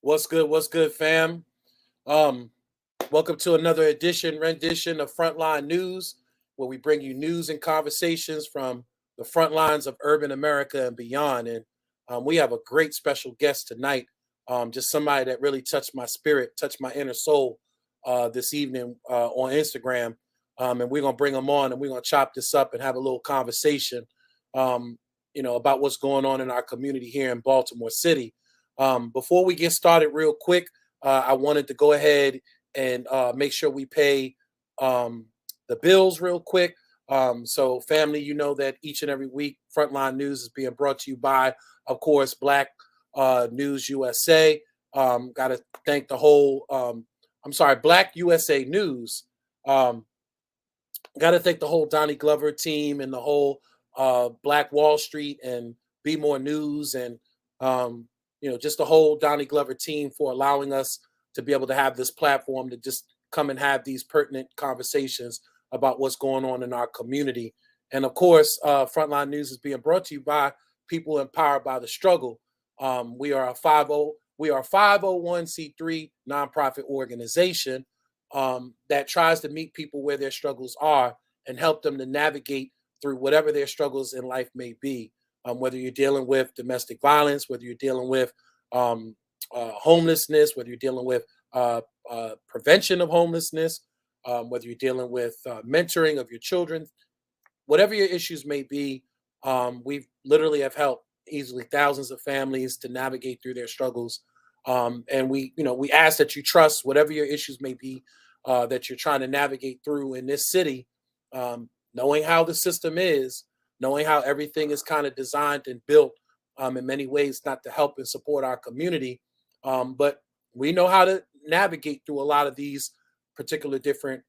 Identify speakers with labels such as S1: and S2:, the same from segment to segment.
S1: What's good? What's good, fam? Um, Welcome to another rendition of Frontline News, where we bring you news and conversations from the front lines of urban America and beyond. And we have a great special guest tonight, just somebody that really touched my spirit, touched my inner soul this evening on Instagram. And we're gonna bring him on, and we're gonna chop this up and have a little conversation, um, about what's going on in our community here in Baltimore City. Before we get started, real quick, I wanted to go ahead and make sure we pay um, the bills real quick. So, family, you know that each and every week, Frontline News is being brought to you by, of course, Black News USA. Got to thank the whole, Black USA News. Um, Got to thank the whole Donnie Glover team and the whole Black Wall Street and Be More News and um, just the whole Donnie Glover team for allowing us to be able to have this platform to just come and have these pertinent conversations about what's going on in our community. And of course, Frontline News is being brought to you by people empowered by the struggle. We are a 501c3 nonprofit organization that tries to meet people where their struggles are and help them to navigate through whatever their struggles in life may be. Whether you're dealing with domestic violence, whether you're dealing with homelessness, whether you're dealing with prevention of homelessness, whether you're dealing with mentoring of your children, whatever your issues may be, we literally have helped easily thousands of families to navigate through their struggles. And we ask that you trust whatever your issues may be that you're trying to navigate through in this city, knowing how the system is, knowing how everything is kind of designed and built in many ways not to help and support our community. But we know how to navigate through a lot of these particular different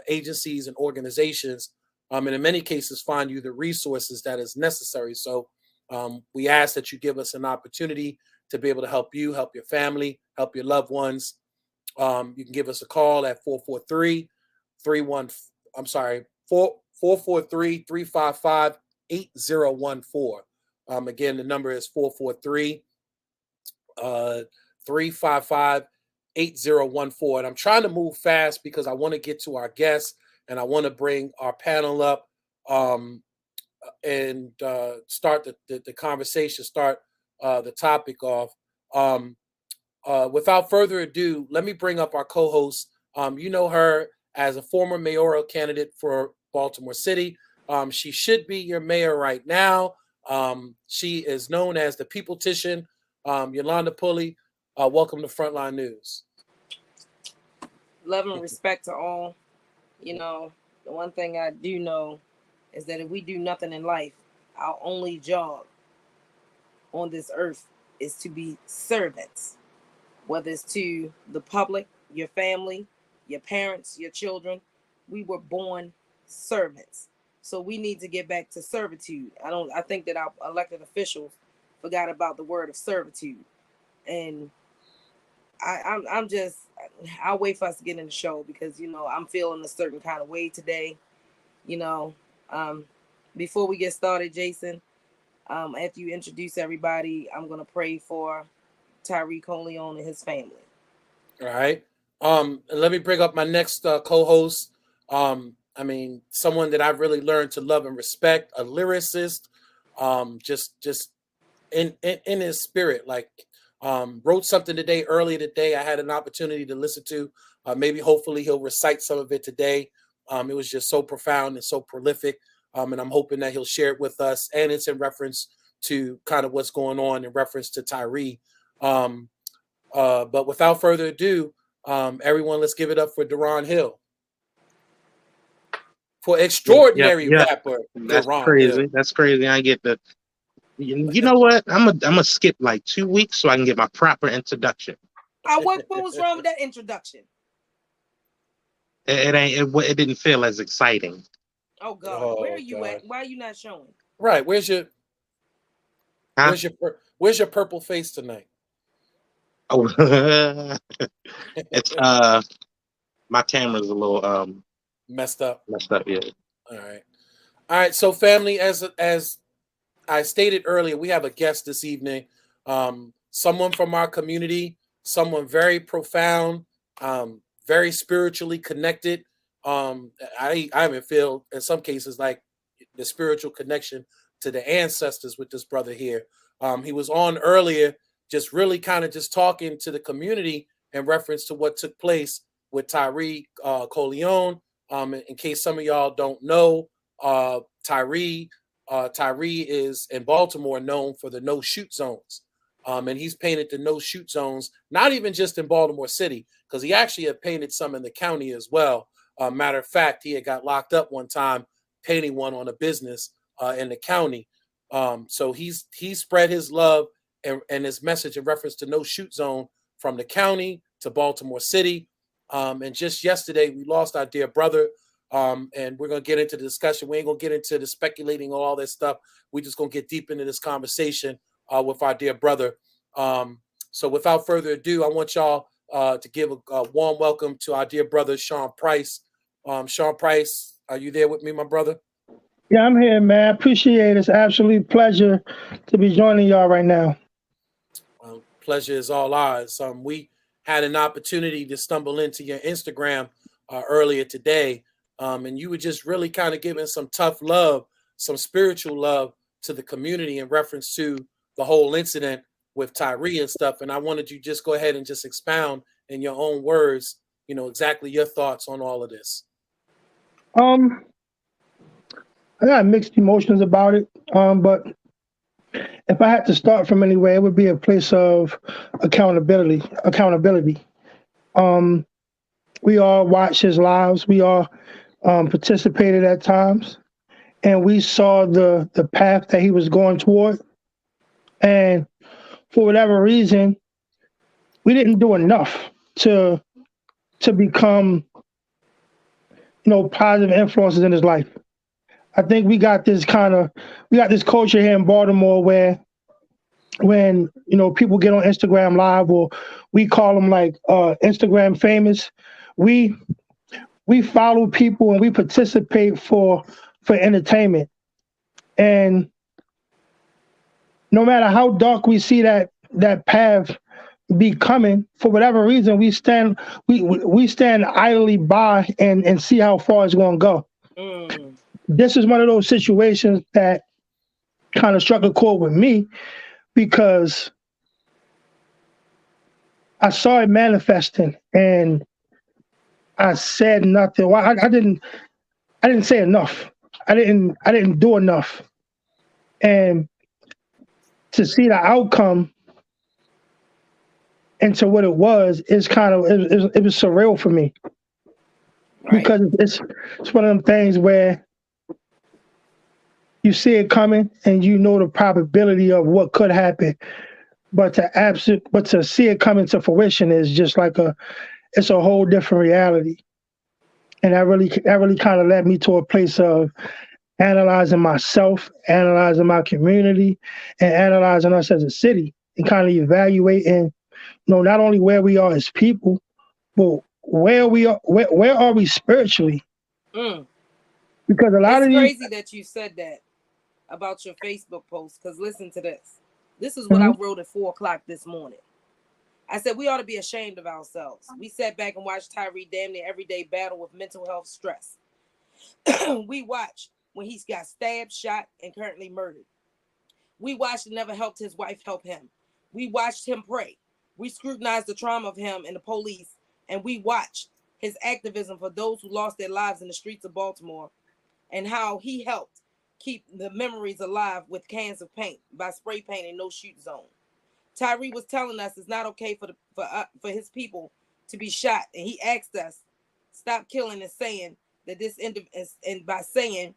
S1: agencies and organizations, and in many cases find you the resources that is necessary. So we ask that you give us an opportunity to be able to help you, help your family, help your loved ones. You can give us a call at 443 31 I'm sorry, 443 355 8014. Again, the number is 443 355 8014. And I'm trying to move fast because I want to get to our guests and I want to bring our panel up and start the conversation, start the topic off. Without further ado, let me bring up our co-host. You know her as a former mayoral candidate for Baltimore City. She should be your mayor right now. She is known as the Peopletician. Yolanda Pulley, welcome to Frontline News.
S2: Love and respect to all. The one thing I do know is that if we do nothing in life, our only job on this earth is to be servants, whether it's to the public, your family, your parents, your children. We were born servants. So we need to get back to servitude. I think that our elected officials forgot about the word of servitude. And I'll wait for us to get in the show because, I'm feeling a certain kind of way today. Before we get started, Jason, after you introduce everybody, I'm going to pray for Tyree Coleon and his family.
S1: All right. Let me bring up my next co-host. Someone that I've really learned to love and respect, a lyricist, just in his spirit. Like, wrote something earlier today. I had an opportunity to listen to. Maybe, hopefully, he'll recite some of it today. It was just so profound and so prolific. And I'm hoping that he'll share it with us. And it's in reference to kind of what's going on in reference to Tyree. But without further ado, everyone, let's give it up for Deron Hill. For extraordinary rapper,
S3: That's
S1: Deron
S3: crazy.
S1: Hill.
S3: That's crazy. I get the. You know what? I'm gonna skip like 2 weeks so I can get my proper introduction.
S2: What was wrong with that introduction?
S3: It didn't feel as exciting.
S2: Oh God, where are you at? Why are you not showing?
S1: Right, where's your purple face tonight?
S3: Oh, it's my camera's a little
S1: messed up.
S3: Yeah.
S1: All right. So, family, as I stated earlier, we have a guest this evening. Someone from our community, someone very profound, very spiritually connected. I even feel in some cases like the spiritual connection to the ancestors with this brother here. He was on earlier, just really kind of just talking to the community in reference to what took place with Tyree Coleon. In case some of y'all don't know, Tyree is in Baltimore known for the no shoot zones. And he's painted the no shoot zones, not even just in Baltimore City, because he actually had painted some in the county as well. Matter of fact, he had got locked up one time painting one on a business in the county. So he spread his love and his message in reference to no shoot zone from the county to Baltimore City. And just yesterday, we lost our dear brother. And we're going to get into the discussion. We ain't going to get into the speculating or all that stuff. We're just going to get deep into this conversation with our dear brother. So without further ado, I want y'all to give a warm welcome to our dear brother, Sean Price. Sean Price, are you there with me, my brother?
S4: Yeah, I'm here, man. I appreciate it. It's an absolute pleasure to be joining y'all right now.
S1: Pleasure is all ours. We had an opportunity to stumble into your Instagram earlier today, and you were just really kind of giving some tough love, some spiritual love to the community in reference to the whole incident with Tyree and stuff. And I wanted you to just go ahead and just expound in your own words, exactly your thoughts on all of this.
S4: I got mixed emotions about it, but if I had to start from anywhere, it would be a place of accountability. We all watched his lives. We all participated at times, and we saw the path that he was going toward. And for whatever reason, we didn't do enough to become, positive influences in his life. I think we got this culture here in Baltimore where when people get on Instagram Live, or we call them like Instagram famous, we follow people and we participate for entertainment. And no matter how dark we see that path be coming, for whatever reason, we stand idly by and see how far it's going to go. This is one of those situations that kind of struck a chord with me because I saw it manifesting and I said nothing. Well, I didn't say enough. I didn't do enough. And to see the outcome into what it was is it was surreal for me. Right. Because it's one of them things where you see it coming and the probability of what could happen, but to see it coming to fruition is just like it's a whole different reality. And that really kind of led me to a place of analyzing myself, analyzing my community, and analyzing us as a city, and kind of evaluating, not only where we are as people, but where are we spiritually? Because a lot
S2: it's
S4: of these
S2: crazy that you said that about your Facebook post, because listen to this. This is what I wrote at 4:00 this morning. I said we ought to be ashamed of ourselves. We sat back and watched Tyree damn near every day battle with mental health stress. We watched when he got stabbed, shot, and currently murdered. We watched and never helped his wife help him. We watched him pray. We scrutinized the trauma of him and the police, and we watched his activism for those who lost their lives in the streets of Baltimore, and how he helped keep the memories alive with cans of paint by spray painting no shoot zone. Tyree was telling us it's not okay for his people to be shot, and he asked us stop killing and saying that by saying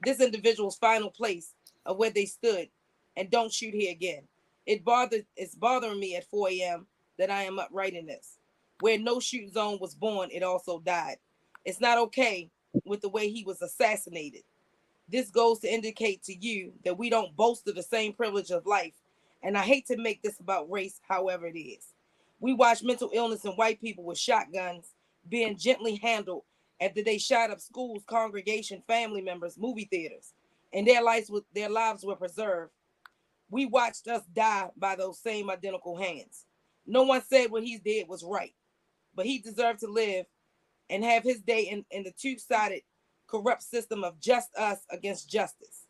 S2: this individual's final place of where they stood, and don't shoot here again. It's bothering me at 4 a.m. that I am up writing this. Where no shoot zone was born, it also died. It's not okay with the way he was assassinated. This goes to indicate to you that we don't boast of the same privilege of life. And I hate to make this about race, however it is. We watch mental illness in white people with shotguns being gently handled after they shot up schools, congregation, family members, movie theaters, and their lives were preserved. We watched us die by those same identical hands. No one said what he did was right, but he deserved to live and have his day in the two-sided corrupt system of just us against justice.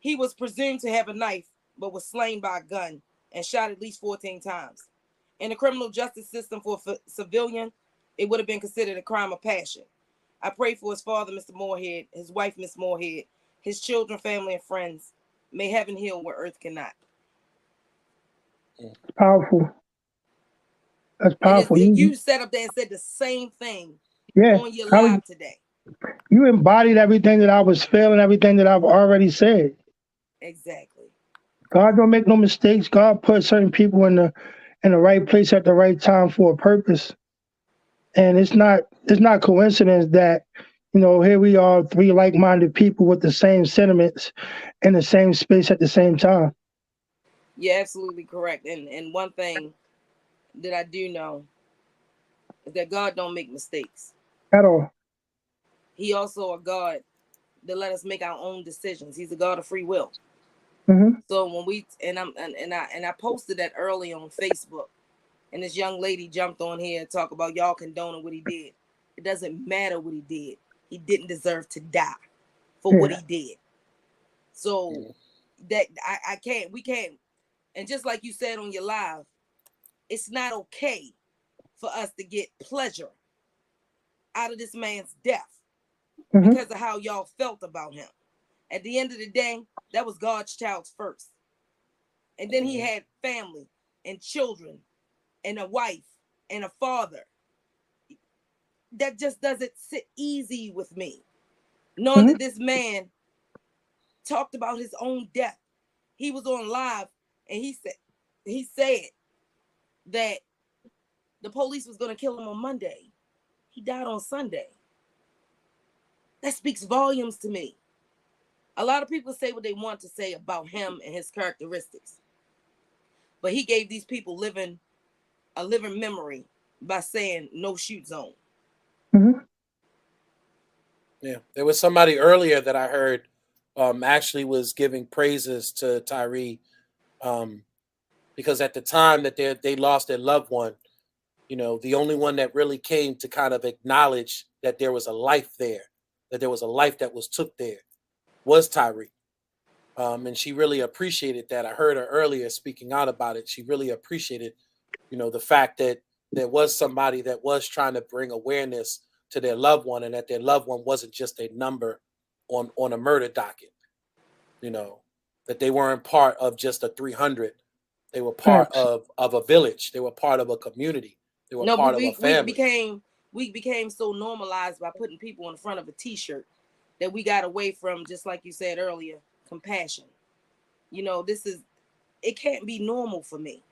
S2: He was presumed to have a knife, but was slain by a gun and shot at least 14 times. In the criminal justice system for a civilian, it would have been considered a crime of passion. I pray for his father, Mr. Moorhead, his wife, Miss Moorhead, his children, family, and friends. May heaven heal where earth cannot.
S4: Powerful. That's
S2: And
S4: powerful.
S2: you sat up there and said the same thing on your live today.
S4: You embodied everything that I was feeling, everything that I've already said.
S2: Exactly.
S4: God don't make no mistakes. God put certain people in the right place at the right time for a purpose. And it's not coincidence that, here we are, three like-minded people with the same sentiments in the same space at the same time.
S2: You're absolutely correct. And one thing that I do know is that God don't make mistakes
S4: at all.
S2: He also a God that let us make our own decisions. He's a God of free will.
S4: Mm-hmm.
S2: So when we I posted that early on Facebook, and this young lady jumped on here and talk about y'all condoning what he did. It doesn't matter what he did. He didn't deserve to die for what he did. So that we can't. And just like you said on your live, it's not okay for us to get pleasure out of this man's death because of how y'all felt about him. At the end of the day, that was God's child first. And then he had family and children and a wife and a father. That just doesn't sit easy with me. Knowing that this man talked about his own death. He was on live and he said that the police was going to kill him on Monday. He died on Sunday. That speaks volumes to me. A lot of people say what they want to say about him and his characteristics. But he gave these people a living memory by saying no shoot zone.
S4: Mm-hmm.
S1: Yeah, there was somebody earlier that I heard actually was giving praises to Tyree because at the time that they lost their loved one, the only one that really came to kind of acknowledge that there was a life there, that there was a life that was took there, was Tyree. And she really appreciated that. I heard her earlier speaking out about it. She really appreciated, the fact that there was somebody that was trying to bring awareness to their loved one, and that their loved one wasn't just a number on a murder docket. That they weren't part of just a 300. They were part of a village. They were part of a community. They were part of a family.
S2: We became so normalized by putting people in front of a T-shirt that we got away from, just like you said earlier, compassion. It can't be normal for me.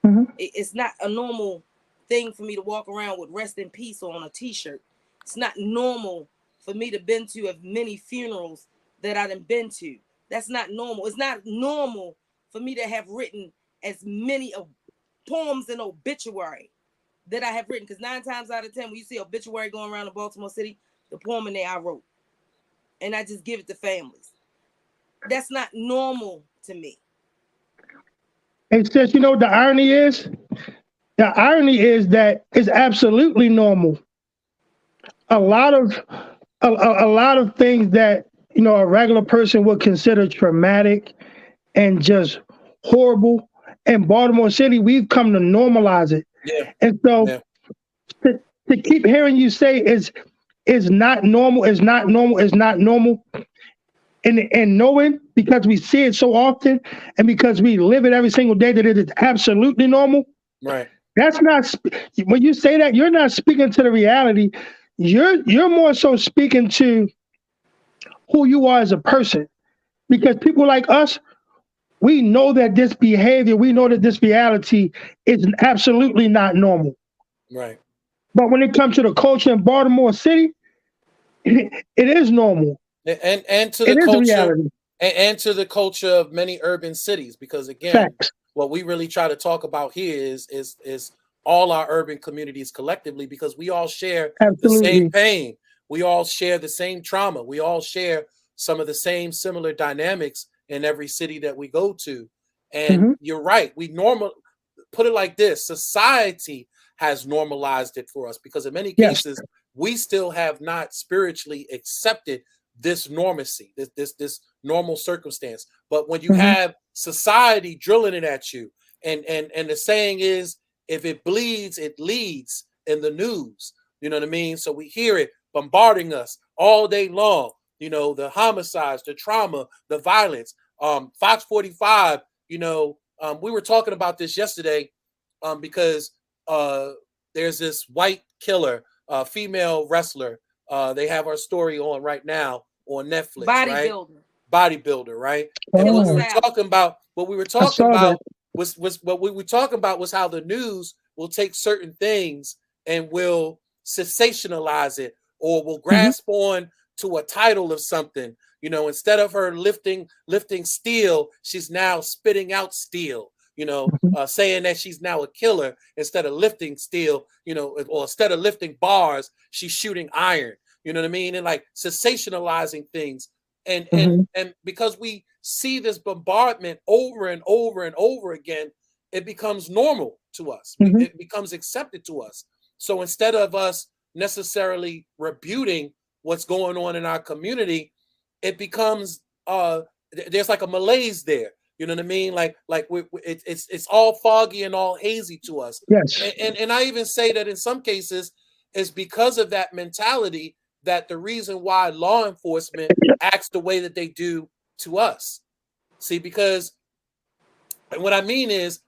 S4: Mm-hmm.
S2: It's not a normal thing for me to walk around with rest in peace on a T-shirt. It's not normal for me to been to as many funerals that I done been to. That's not normal. It's not normal for me to have written as many poems and obituary that I have written. Because 9 times out of 10, when you see obituary going around in Baltimore City, the poem in there I wrote. And I just give it to families. That's not normal to me.
S4: It says, the irony is that it's absolutely normal. A lot of things that a regular person would consider traumatic and just horrible, in Baltimore City, we've come to normalize it.
S1: Yeah.
S4: And so to keep hearing you say is not normal, is not normal, is not normal, and knowing, because we see it so often and because we live it every single day, that it is absolutely normal.
S1: Right.
S4: That's not, when you say that, you're not speaking to the reality. You're more so speaking to who you are as a person, because people like us, we know that this behavior, we know that this reality is absolutely not normal.
S1: Right.
S4: But when it comes to the culture in Baltimore City, it is normal.
S1: And to the culture, and to the culture of many urban cities, because again, what we really try to talk about here is all our urban communities collectively, because we all share the same pain. We all share the same trauma. We all share some of the same similar dynamics in every city that we go to. And you're right. put it like this: society has normalized it for us because in many
S4: Yes.
S1: cases we still have not spiritually accepted this normacy, this normal circumstance. But when you have society drilling it at you, and the saying is, if it bleeds, it leads in the news. You know what I mean? So we hear it bombarding us all day long. You know, the homicides, the trauma, the violence. Fox 45, you know, we were talking about this yesterday because there's this white killer, female wrestler. They have our story on right now on Netflix, right? Bodybuilder, right? And what we were talking about, was how the news will take certain things and will sensationalize it or will grasp on to a title of something. You know, instead of her lifting steel, she's now spitting out steel. You know, saying that she's now a killer instead of lifting steel. You know, or instead of lifting bars, she's shooting iron. You know what I mean? And like sensationalizing things. And because we see this bombardment over and over and over again, it becomes normal to us. It becomes accepted to us. So instead of us necessarily rebuting what's going on in our community, it becomes there's like a malaise there. You know what I mean? Like it's all foggy and all hazy to us.
S4: Yes.
S1: And I even say that in some cases it's because of that mentality that the reason why law enforcement acts the way that they do to us. See, because what I mean is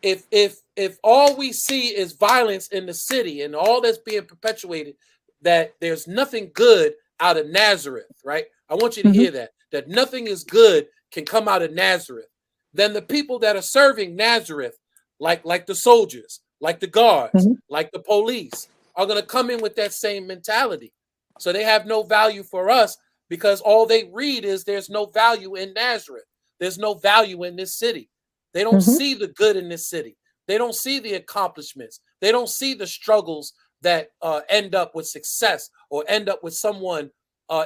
S1: if all we see is violence in the city and all that's being perpetuated, that there's nothing good out of Nazareth, right? I want you to hear that nothing is good can come out of Nazareth. Then the people that are serving Nazareth, like the soldiers, like the guards, like the police, are going to come in with that same mentality. So they have no value for us because all they read is there's no value in Nazareth. There's no value in this city. They don't see the good in this city. They don't see the accomplishments. They don't see the struggles that end up with success or end up with someone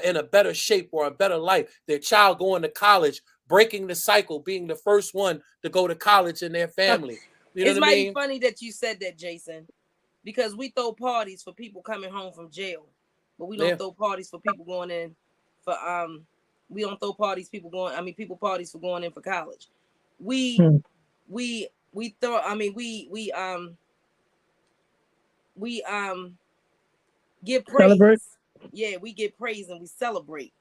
S1: in a better shape or a better life. Their child going to college, breaking the cycle, being the first one to go to college in their family. You know
S2: it's
S1: what I mean?
S2: Funny that you said that, Jason, because we throw parties for people coming home from jail, but we don't throw parties for people going in for we don't throw parties people parties for going in for college. We throw we give praise.
S4: Celebrate.
S2: Yeah, we give praise and we celebrate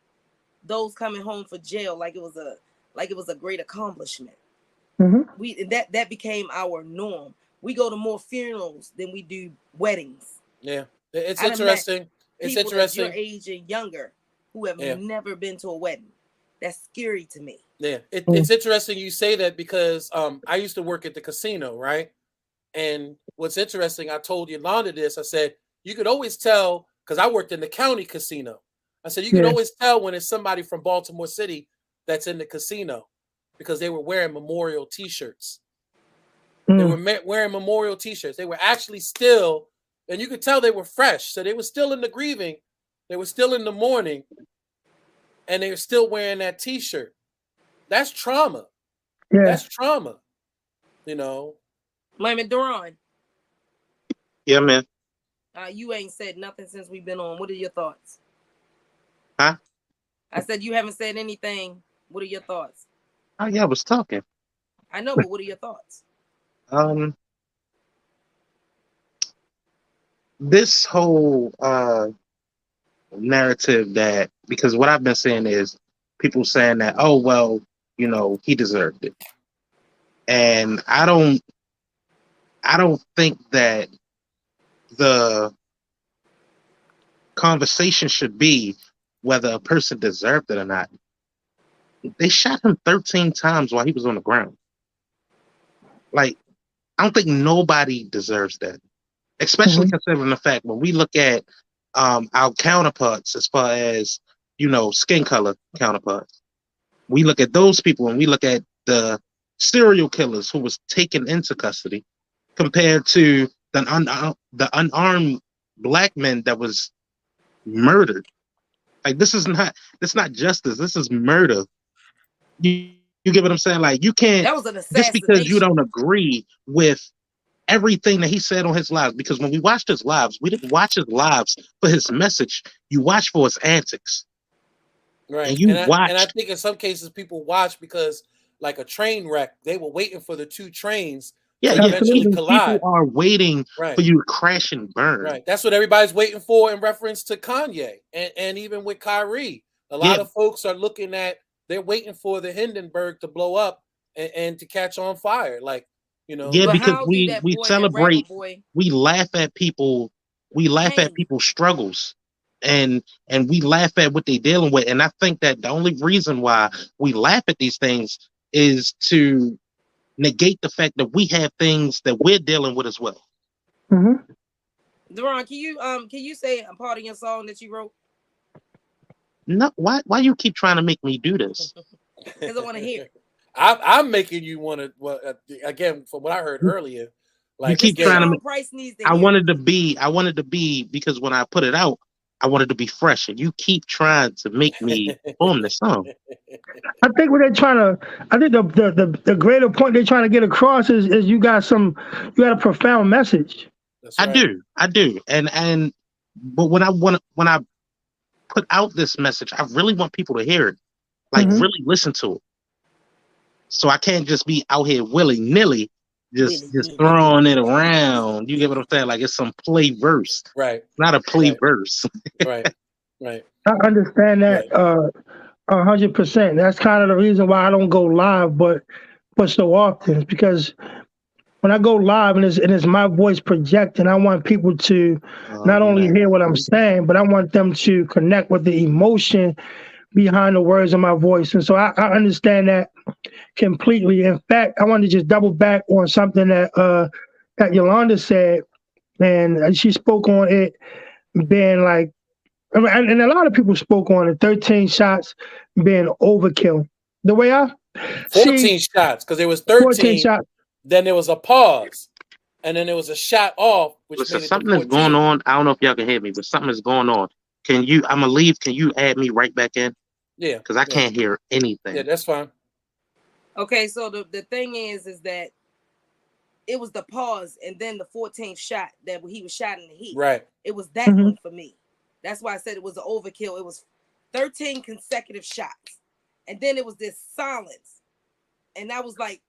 S2: those coming home for jail like it was a great accomplishment. That became our norm. We go to more funerals than we do weddings.
S1: Yeah, it's interesting. It's interesting.
S2: Your age and younger who have never been to a wedding. That's scary to me.
S1: Yeah, it's interesting you say that because I used to work at the casino, right? And what's interesting, I told Yolanda this. I said you could always tell because I worked in the county casino. I said you can always tell when it's somebody from Baltimore City that's in the casino because they were wearing memorial T-shirts. They were wearing memorial T-shirts. They were actually still, and you could tell they were fresh. So they were still in the grieving. They were still in the mourning, and they were still wearing that T-shirt. That's trauma. Yeah. That's trauma. You know.
S2: Layman Duran.
S3: Yeah, man.
S2: You ain't said nothing since we've been on. What are your thoughts?
S3: Huh?
S2: I said you haven't said anything. What are your thoughts?
S3: Oh yeah, I was talking.
S2: I know, but what are your thoughts?
S3: This whole narrative that, because what I've been saying is people saying that, oh well, you know, he deserved it. And I don't think that the conversation should be whether a person deserved it or not. They shot him 13 times while he was on the ground. Like, I don't think nobody deserves that, especially considering the fact when we look at our counterparts as far as, you know, skin color counterparts, we look at those people and we look at the serial killers who was taken into custody compared to the unarmed black men that was murdered. Like, it's not justice. This is murder. You You get what I'm saying? Like, you can't,
S2: That was an
S3: just because you
S2: assassination.
S3: don't agree with everything that he said on his lives, because when we watched his lives, we didn't watch his lives for his message. You watch for his antics.
S1: Right.
S3: And you
S1: I
S3: watched.
S1: think in some cases people watch because, like a train wreck, they were waiting for the two trains
S3: Yeah,
S1: to
S3: yeah.
S1: eventually
S4: Absolutely.
S3: People
S1: collide.
S3: are waiting
S1: Right.
S3: for you to crash and burn.
S1: Right. That's what everybody's waiting for in reference to Kanye and even with Kyrie. A lot
S3: Yeah.
S1: of folks are looking at, they're waiting for the Hindenburg to blow up and to catch on fire. Like, you know.
S3: Yeah,
S2: But
S3: because
S2: how do
S3: we
S2: that boy, that rapper
S3: celebrate,
S2: boy,
S3: we laugh at people,
S2: pain?
S3: people's struggles, and we laugh at what they're dealing with. And I think that the only reason why we laugh at these things is to negate the fact that we have things that we're dealing with as well.
S4: Mm-hmm.
S2: Deron, can you say a part of your song that you wrote?
S3: No, why you keep trying to make me do this?
S2: Because I want to hear it.
S1: I'm making you want to. Well, again, from what I heard earlier, like,
S3: keep
S2: This
S3: trying to
S2: Sean
S3: make,
S2: Price needs to
S3: I
S2: hear it.
S3: wanted to be, because when I put it out, I wanted to be fresh, and you keep trying to make me perform the song.
S4: I think what they're trying to, I think the greater point they're trying to get across is you got a profound message.
S1: That's right.
S3: I do, but when I put out this message, I really want people to hear it, like really listen to it. So I can't just be out here willy-nilly, just throwing it around. You get what I'm saying? Like it's some play verse,
S1: Right?
S3: Not a play verse.
S1: Right. Right.
S4: I understand that
S1: Right.
S4: 100%. That's kind of the reason why I don't go live, but so often, because when I go live and it's my voice projecting, I want people to not only hear what I'm saying, but I want them to connect with the emotion behind the words of my voice. And so I understand that completely. In fact, I want to just double back on something that Yolanda said, and she spoke on it being like, and a lot of people spoke on it, 13 shots being overkill. The way I
S1: 14
S4: see,
S1: shots, because there was
S4: 14
S1: 13,
S4: shots.
S1: then there was a pause, and then there was a shot off, which
S3: Listen,
S1: made it
S3: something
S1: to
S3: is
S1: 14.
S3: going on. I don't know if y'all can hear me, but something is going on. I'm gonna leave. Can you add me right back in?
S1: Yeah.
S3: Because I can't hear anything.
S1: Yeah, that's fine.
S2: Okay, so the thing is that it was the pause and then the 14th shot that he was shot in the heat.
S1: Right.
S2: It was that one for me. That's why I said it was an overkill. It was 13 consecutive shots. And then it was this silence. And I was like,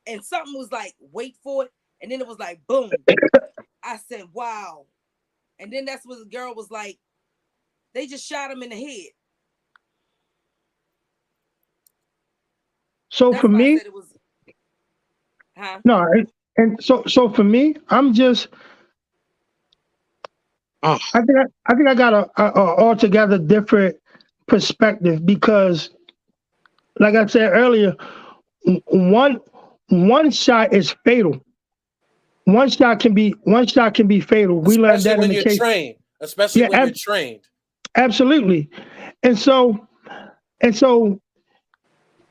S2: and something was like, wait for it. And then it was like, boom. I said, wow. And then that's what the girl was like, they just shot him in the head.
S4: So
S2: That's
S4: for
S2: why
S4: me,
S2: I said it was,
S4: no, and so for me, I'm just, I think I got a altogether different perspective, because, like I said earlier, one shot is fatal. One shot can be fatal. We learned
S1: Especially
S4: that in
S1: when
S4: the
S1: you're
S4: case.
S1: trained. Especially when you're trained.
S4: Absolutely. And so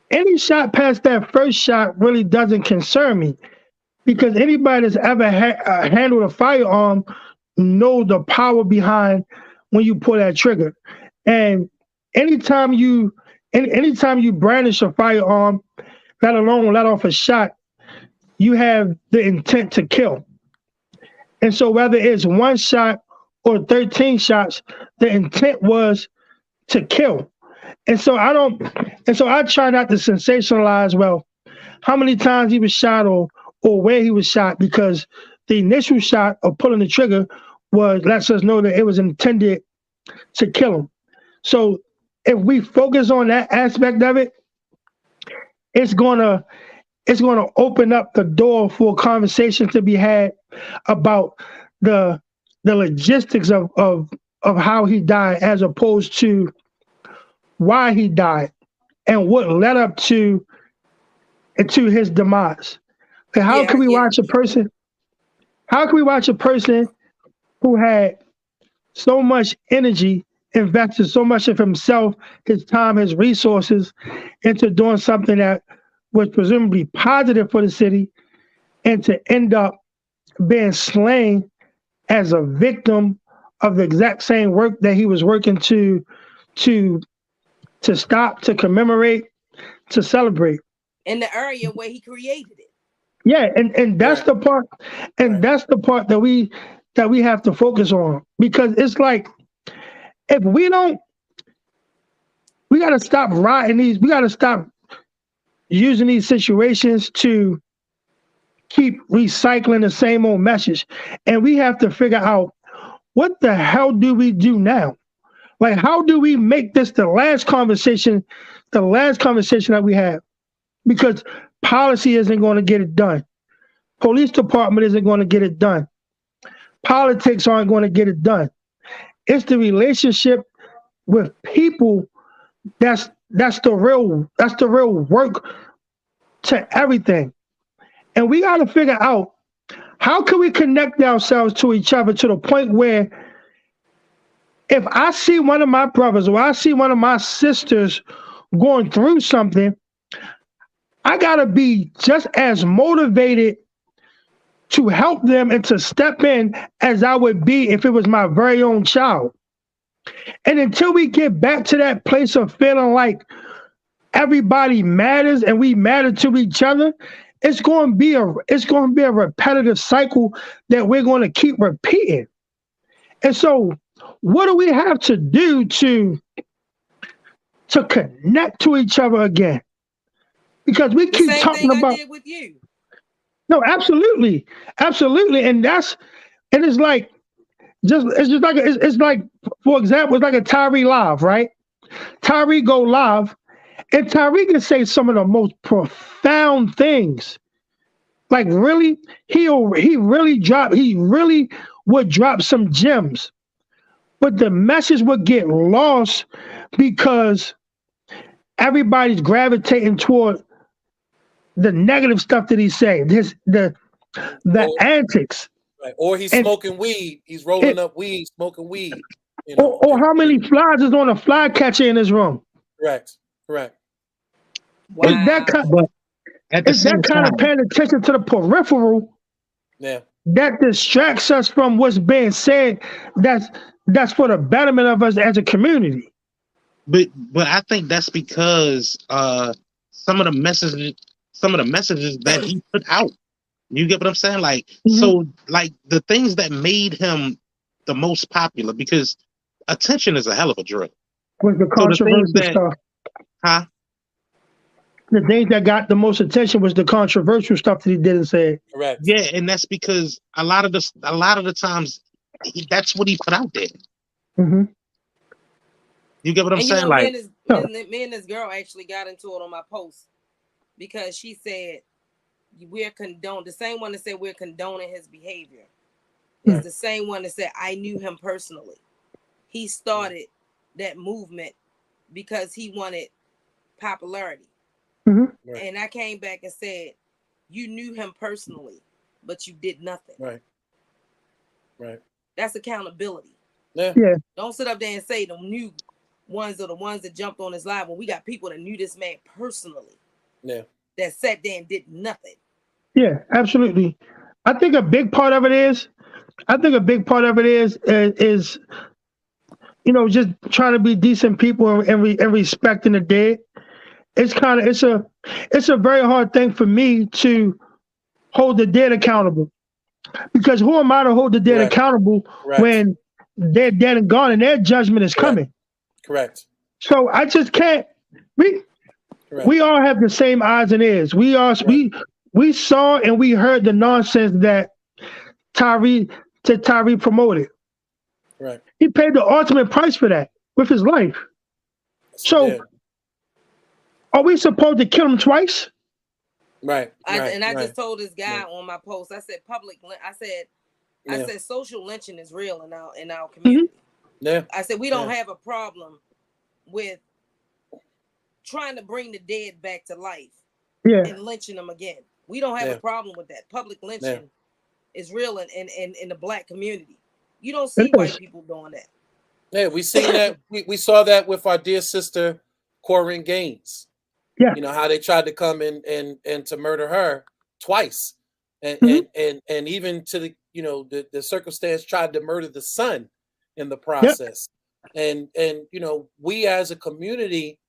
S4: any shot past that first shot really doesn't concern me, because anybody that's ever handled a firearm know the power behind when you pull that trigger. And anytime you brandish a firearm, let alone let off a shot, you have the intent to kill. And so whether it's one shot or 13 shots, the intent was to kill. And so I try not to sensationalize, well, how many times he was shot or where he was shot, because the initial shot of pulling the trigger lets us know that it was intended to kill him. So if we focus on that aspect of it, it's gonna open up the door for a conversation to be had about the logistics of how he died, as opposed to why he died and what led up to his demise. How can we watch a person? How can we watch a person who had so much energy, invested so much of himself, his time, his resources into doing something that was presumably positive for the city, and to end up being slain as a victim of the exact same work that he was working to stop, to commemorate, to celebrate?
S2: in the area where he created it.
S4: Yeah, and that's the part, and that's the part that we have to focus on, because it's like, if we don't, we got to stop riding these. We got to stop using these situations to keep recycling the same old message, and we have to figure out, what the hell do we do now? Like, how do we make this the last conversation that we have? Because policy isn't going to get it done. Police department isn't going to get it done. Politics aren't going to get it done. It's the relationship with people that's the real work to everything. And we got to figure out, how can we connect ourselves to each other to the point where, if I see one of my brothers or I see one of my sisters going through something, I got to be just as motivated to help them and to step in as I would be if it was my very own child. And until we get back to that place of feeling like everybody matters and we matter to each other, it's going to be a repetitive cycle that we're going to keep repeating. And so, what do we have to do to connect to each other again? Because we keep talking about. I did
S2: with you.
S4: No, absolutely, and it's like, it's like, for example, it's like a Tyree live, right? Tyree go live, and Tyree can say some of the most profound things. Like, really, he really would drop some gems, but the message would get lost because everybody's gravitating toward the negative stuff that he's saying, the antics.
S1: Right. Or he's smoking weed. He's rolling up weed, smoking weed. You know,
S4: or how many flies is on a fly catcher in his room?
S1: Correct.
S2: Wow.
S4: It's that kind of paying attention to the peripheral.
S1: Yeah.
S4: That distracts us from what's being said. That's for the betterment of us as a community.
S3: But I think that's because some of the messages that he put out. You get what I'm saying? Like, so, like, the things that made him the most popular, because attention is a hell of a drug.
S4: Was the controversial stuff?
S3: Huh?
S4: The thing that got the most attention was the controversial stuff that he didn't say.
S1: Correct.
S3: Yeah, and that's because a lot of the times that's what he put out there.
S4: Mm-hmm.
S3: You get what I'm saying?
S2: Me and this girl actually got into it on my post, because she said the same one that said we're condoning his behavior is the same one that said I knew him personally. He started that movement because he wanted popularity.
S4: Mm-hmm.
S1: Right.
S2: And I came back and said, you knew him personally, but you did nothing.
S1: Right.
S2: That's accountability.
S4: Yeah.
S2: Don't sit up there and say the new ones are the ones that jumped on his live, when we got people that knew this man personally.
S1: Yeah.
S2: That sat there and did nothing.
S4: Yeah, absolutely. I think a big part of it is, just trying to be decent people and respecting the dead. It's a very hard thing for me to hold the dead accountable, because who am I to hold the dead accountable when they're dead and gone and their judgment is coming?
S1: Correct.
S4: So I just can't. We all have the same eyes and ears. We saw and we heard the nonsense that Tyree promoted.
S1: Right.
S4: He paid the ultimate price for that with his life. So, are we supposed to kill him twice?
S1: Right.
S2: I just told this guy on my post. I said I said social lynching is real in our community.
S1: Mm-hmm. Yeah.
S2: I said we don't have a problem with trying to bring the dead back to life and lynching them again. We don't have a problem with that. Public lynching is real in the Black community. You don't see white people doing that.
S1: Yeah, we seen that. We saw that with our dear sister Corinne Gaines.
S4: Yeah.
S1: You know how they tried to come and to murder her twice. And even to the circumstance tried to murder the son in the process. Yep. And we as a community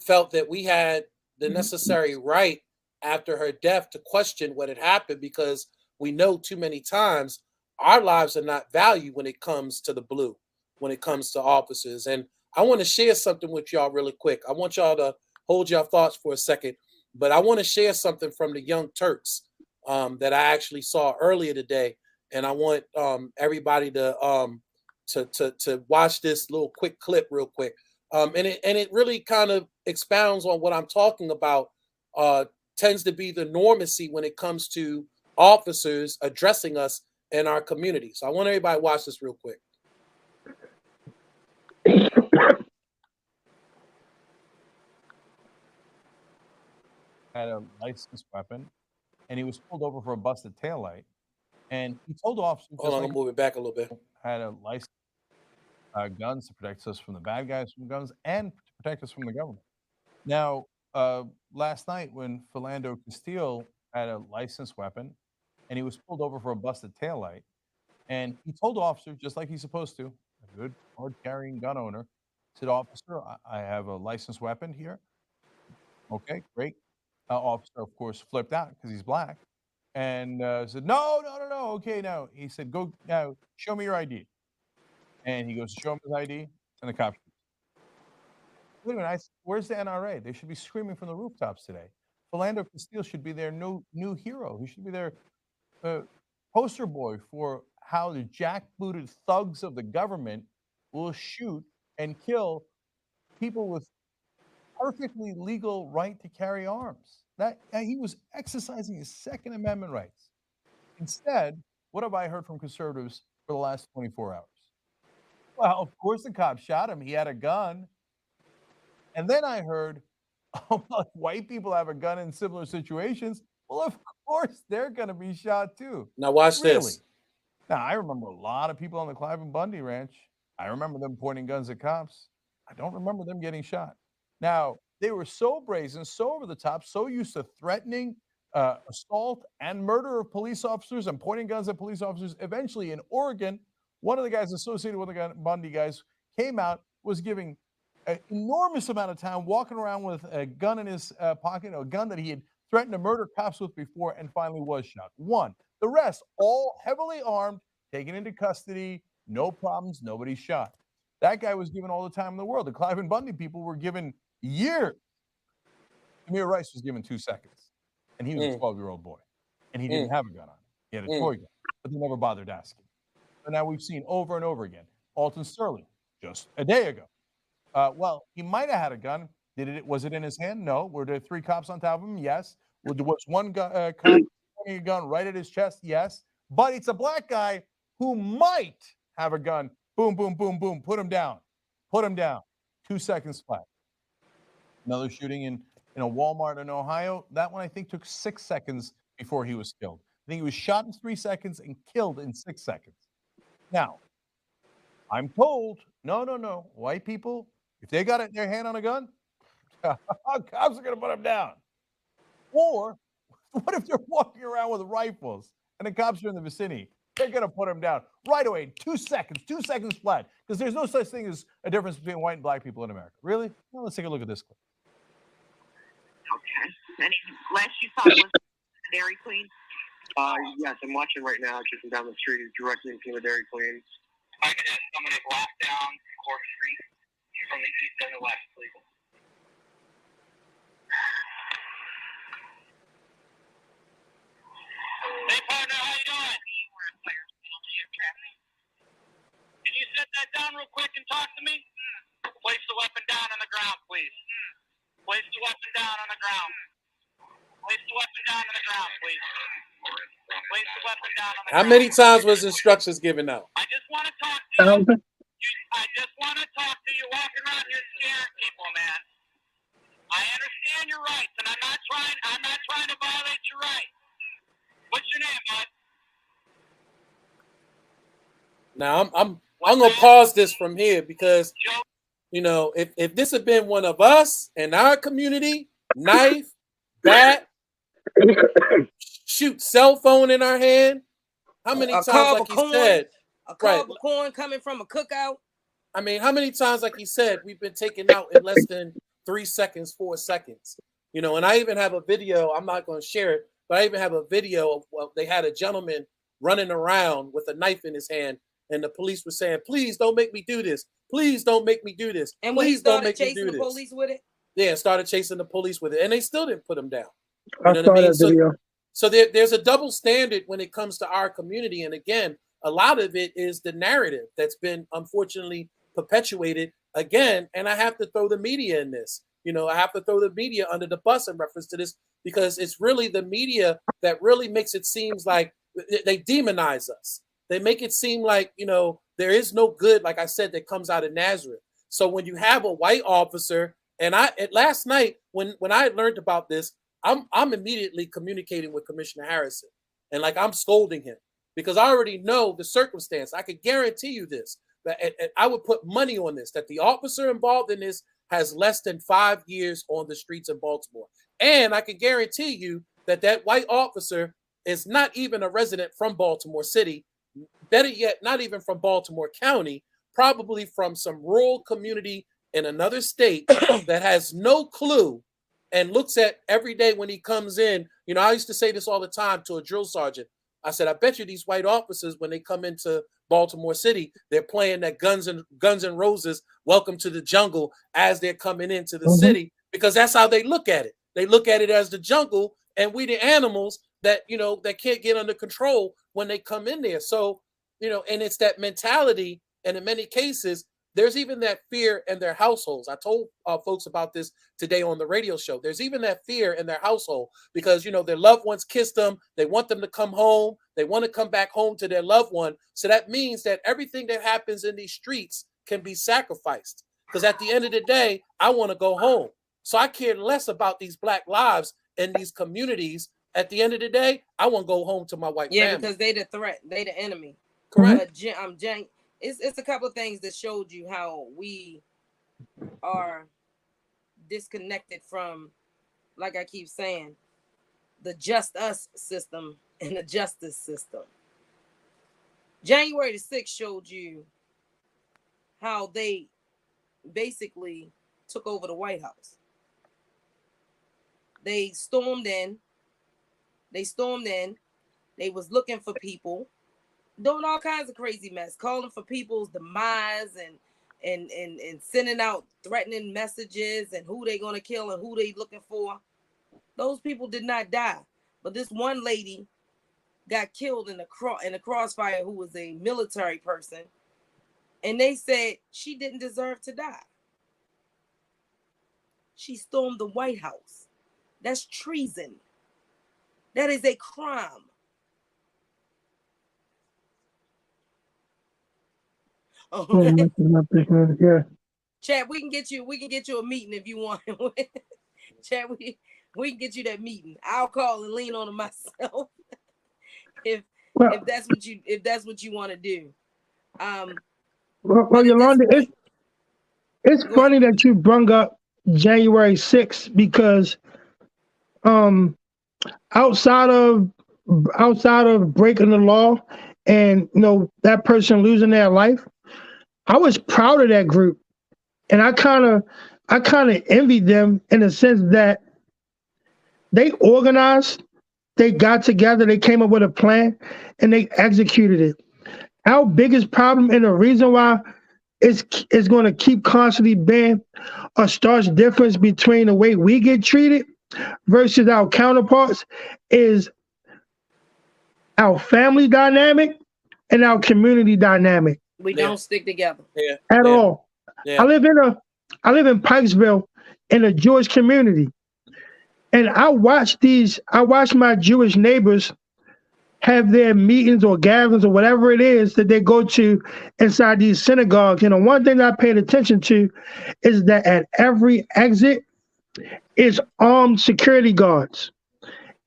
S1: felt that we had the necessary right after her death to question what had happened, because we know too many times our lives are not valued when it comes to the blue, when it comes to officers. And I want to share something with y'all really quick. I want y'all to hold your thoughts for a second, but I want to share something from the Young Turks that I actually saw earlier today, and I want everybody to watch this little quick clip real quick. And it really kind of expounds on what I'm talking about. Tends to be the normacy when it comes to officers addressing us in our community. So I want everybody to watch this real quick.
S5: Had a licensed weapon, and he was pulled over for a busted taillight. And he told officers,
S1: Hold on, I'm moving back a little bit.
S5: Had a license guns to protect us from the bad guys from guns and to protect us from the government. Now, last night when Philando Castile had a licensed weapon, and he was pulled over for a busted taillight, and he told officers, just like he's supposed to, a good hard-carrying gun owner, said, "Officer, I have a licensed weapon here." Okay, great. Officer, of course, flipped out because he's black and said, "No, no, no, no. Okay, now." He said, "Go now, show me your ID." And he goes to show him his ID, and the cop shoots. Wait a minute, where's the NRA? They should be screaming from the rooftops today. Philando Castile should be their new hero. He should be their poster boy for how the jackbooted thugs of the government will shoot and kill people with perfectly legal right to carry arms. That he was exercising his Second Amendment rights. Instead, what have I heard from conservatives for the last 24 hours? Well, of course the cop shot him. He had a gun. And then I heard, oh, well, white people have a gun in similar situations. Well, of course they're going to be shot too.
S1: Now watch this.
S5: Now, I remember a lot of people on the Clive and Bundy ranch. I remember them pointing guns at cops. I don't remember them getting shot. Now, they were so brazen, so over the top, so used to threatening assault and murder of police officers and pointing guns at police officers. Eventually, in Oregon, one of the guys associated with the Bundy guys came out, was giving an enormous amount of time walking around with a gun in his pocket, a gun that he had threatened to murder cops with before, and finally was shot. One. The rest, all heavily armed, taken into custody, no problems, nobody shot. That guy was given all the time in the world. The Clive and Bundy people were given years. Amir Rice was given 2 seconds, and he was a 12-year-old boy, and he didn't have a gun on him. He had a toy gun, but they never bothered asking. So now we've seen over and over again. Alton Sterling, just a day ago. Well, he might have had a gun. Was it in his hand? No. Were there 3 cops on top of him? Yes. Was one cop pointing a gun right at his chest? Yes. But it's a black guy who might have a gun. Boom, boom, boom, boom. Put him down. Put him down. 2 seconds flat. Another shooting in a Walmart in Ohio. That one, I think, took 6 seconds before he was killed. I think he was shot in 3 seconds and killed in 6 seconds. Now, I'm told, no. White people, if they got their hand on a gun, cops are going to put them down. Or what if they're walking around with rifles and the cops are in the vicinity? They're going to put them down right away. 2 seconds flat. Because there's no such thing as a difference between white and black people in America. Really? Well, let's take a look at this clip.
S6: Okay. Any last you saw was Dairy Queen? Yes, I'm watching right now. Just down the street, directly into the Dairy Queen. I could have somebody block down Court Street from the east and the west, please. Hey, partner, how you doing? Can you set that down real quick and talk to me? Place the weapon down on the ground, please. Place the weapon down on the ground. Place the weapon down on the ground, please. Place the weapon down on the ground.
S1: How many times was instructions given out?
S6: I just want to talk to you. I just want to talk to you walking around here scaring people, man. I understand your rights, and I'm not trying to violate your rights. What's your name, bud?
S1: Now I'm gonna pause this from here because if this had been one of us in our community, knife, bat, shoot, cell phone in our hand. How many times, like he said,
S2: a cob of corn coming from a cookout?
S1: I mean, how many times, like he said, we've been taken out in less than 3 seconds, 4 seconds? You know, and I even have a video. I'm not going to share it, but I even have a video of they had a gentleman running around with a knife in his hand, and the police were saying, "Please don't make me do this. Please don't make me do this.
S2: And when he
S1: Please don't
S2: started
S1: make me
S2: chasing
S1: do
S2: the
S1: this."
S2: police with it,
S1: Yeah, started chasing the police with it, and they still didn't put him down.
S4: I
S1: You know what
S4: saw
S1: I mean?
S4: that video.
S1: So there's a double standard when it comes to our community, and again, a lot of it is the narrative that's been unfortunately perpetuated again. And I have to throw the media in this. You know, I have to throw the media under the bus in reference to this, because it's really the media that really makes it seem like they demonize us. They make it seem like, you know, there is no good, like I said, that comes out of Nazareth. So when you have a white officer, and last night when I learned about this, I'm immediately communicating with Commissioner Harrison, and like I'm scolding him, because I already know the circumstance. I could guarantee you this, that and I would put money on this, that the officer involved in this has less than 5 years on the streets of Baltimore. And I can guarantee you that that white officer is not even a resident from Baltimore City, better yet, not even from Baltimore County, probably from some rural community in another state that has no clue and looks at every day when he comes in. You know, I used to say this all the time to a drill sergeant. I said, I bet you these white officers, when they come into Baltimore City, they're playing that Guns N' Roses "Welcome to the Jungle" as they're coming into the city, because that's how they look at it. They look at it as the jungle, and we the animals that, you know, that can't get under control when they come in there. So, you know, and it's that mentality. And in many cases, there's even that fear in their households. I told folks about this today on the radio show. There's even that fear in their household because, you know, their loved ones kissed them. They want them to come home. They want to come back home to their loved one. So that means that everything that happens in these streets can be sacrificed. Because at the end of the day, I want to go home. So I care less about these Black lives in these communities. At the end of the day, I want to go home to my white family.
S2: Yeah, because they the threat. They the enemy.
S1: Correct.
S2: But it's a couple of things that showed you how we are disconnected from, like I keep saying, the just us system and the justice system. January the 6th showed you how they basically took over the White House. They stormed in. They was looking for people, doing all kinds of crazy mess, calling for people's demise and sending out threatening messages and who they gonna kill and who they looking for. Those people did not die, but this one lady got killed in the crossfire, who was a military person, and they said she didn't deserve to die. She stormed the White House. That's treason. That is a crime. Okay.
S4: Yeah.
S2: Chad, we can get you a meeting if you want. Chad, we can get you that meeting. I'll call and lean on it myself. if that's what you want to do.
S4: Well, Yolanda, it's funny that you brung up January 6th, because outside of breaking the law and, you know, that person losing their life, I was proud of that group, and I kind of envied them in the sense that they organized, they got together, they came up with a plan, and they executed it. Our biggest problem, and the reason why it's going to keep constantly being a stark difference between the way we get treated versus our counterparts, is our family dynamic and our community dynamic.
S2: We don't stick together
S4: at all. Yeah. I live in Pikesville in a Jewish community, and I watch my Jewish neighbors have their meetings or gatherings or whatever it is that they go to inside these synagogues. And the one thing I paid attention to is that at every exit is armed security guards.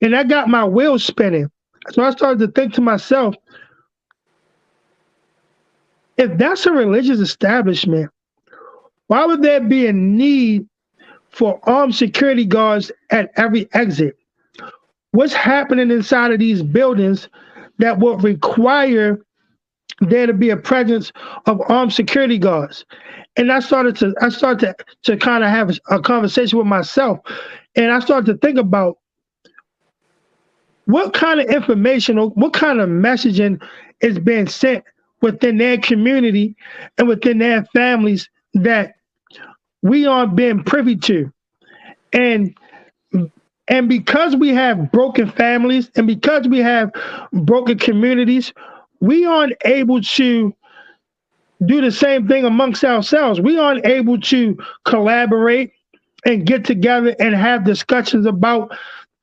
S4: And that got my wheels spinning. So I started to think to myself, if that's a religious establishment, why would there be a need for armed security guards at every exit? What's happening inside of these buildings that would require there to be a presence of armed security guards? and I started to kind of have a conversation with myself, and I started to think about what kind of information or what kind of messaging is being sent within their community and within their families that we aren't being privy to. And and because we have broken families and because we have broken communities, we aren't able to do the same thing amongst ourselves. We aren't able to collaborate and get together and have discussions about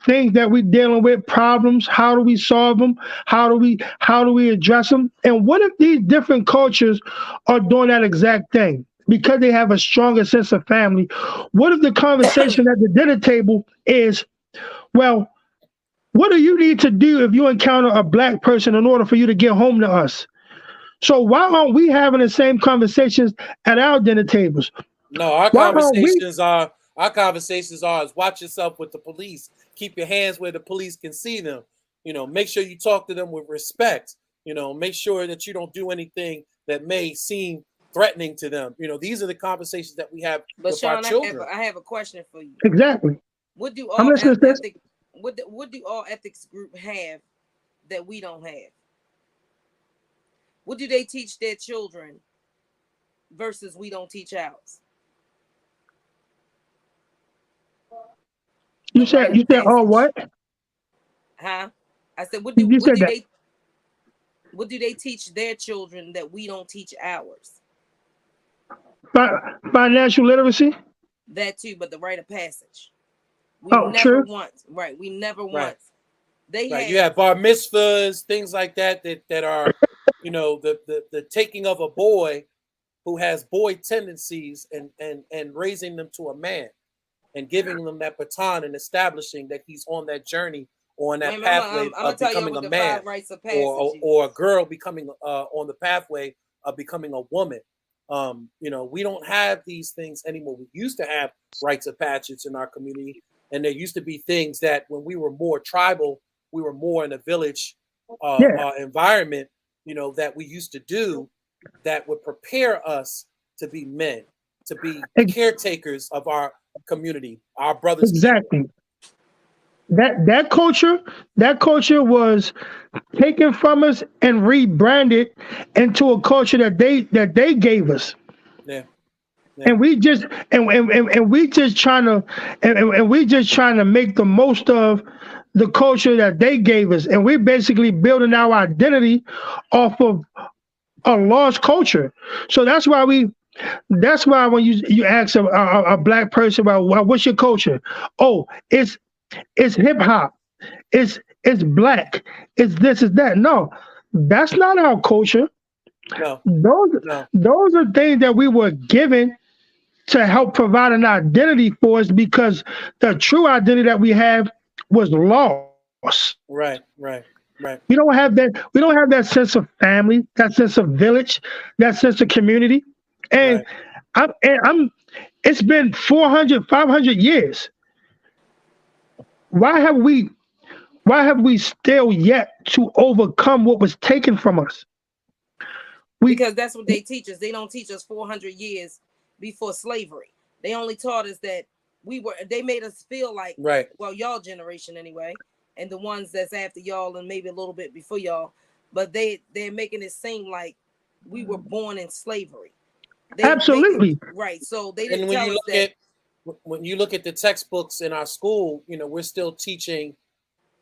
S4: things that we're dealing with, problems. How do we solve them? How do we address them? And what if these different cultures are doing that exact thing because they have a stronger sense of family? What if the conversation at the dinner table is, well, what do you need to do if you encounter a black person in order for you to get home to us? So why aren't we having the same conversations at our dinner tables?
S1: No, our
S4: Why aren't we?
S1: conversations are is watch yourself with the police. Keep your hands where the police can see them. Make sure you talk to them with respect. Make sure that you don't do anything that may seem threatening to them. These are the conversations that we have
S2: But
S1: with
S2: Sean,
S1: our children.
S2: I have a question for you.
S4: Exactly.
S2: What do
S4: I'm
S2: all
S4: listening to this.
S2: what do all ethics group have that we don't have? What do they teach their children versus we don't teach ours?
S4: You said oh what?
S2: Huh? I said what
S4: You said that.
S2: do they teach their children that we don't teach ours?
S4: Financial literacy?
S2: That too, but the rite of passage. We
S4: Oh,
S2: never
S4: true.
S2: once, right? We never
S1: Right.
S2: once. They
S1: Right.
S2: had
S1: You have bar mitzvahs, things like that are, the taking of a boy who has boy tendencies and raising them to a man and giving them that baton and establishing that he's on that journey or on that
S2: I'm
S1: pathway
S2: gonna
S1: of
S2: tell you
S1: becoming
S2: what
S1: a
S2: the
S1: man,
S2: five rites of passage
S1: or a girl becoming on the pathway of becoming a woman. We don't have these things anymore. We used to have rites of passage in our community, and there used to be things that when we were more tribal, we were more in a village
S4: Yeah.
S1: environment, that we used to do that would prepare us to be men, to be
S4: Ex-
S1: caretakers of our community, our brothers' keeper.
S4: Exactly. That culture was taken from us and rebranded into a culture that they gave us.
S1: Yeah.
S4: And we just and we just trying to and we just trying to make the most of the culture that they gave us, and we're basically building our identity off of a lost culture. So that's why when you ask a black person about, well, what's your culture? Oh, it's hip hop, it's black, it's this, it's that. No, that's not our culture.
S1: No.
S4: Those
S1: No.
S4: those are things that we were given to help provide an identity for us, because the true identity that we have was lost.
S1: Right.
S4: We don't have that sense of family, that sense of village, that sense of community. And
S1: Right.
S4: I'm it's been 400, 500 years. Why have we still yet to overcome what was taken from us?
S2: because that's what they teach us. They don't teach us 400 years before slavery. They only taught us that they made us feel like,
S1: Right.
S2: well, y'all generation anyway, and the ones that's after y'all and maybe a little bit before y'all, but they're making it seem like we were born in slavery.
S4: Absolutely.
S2: Right. So they
S1: And
S2: didn't
S1: when
S2: tell
S1: you
S2: us
S1: look
S2: that.
S1: when you look at the textbooks in our school, we're still teaching,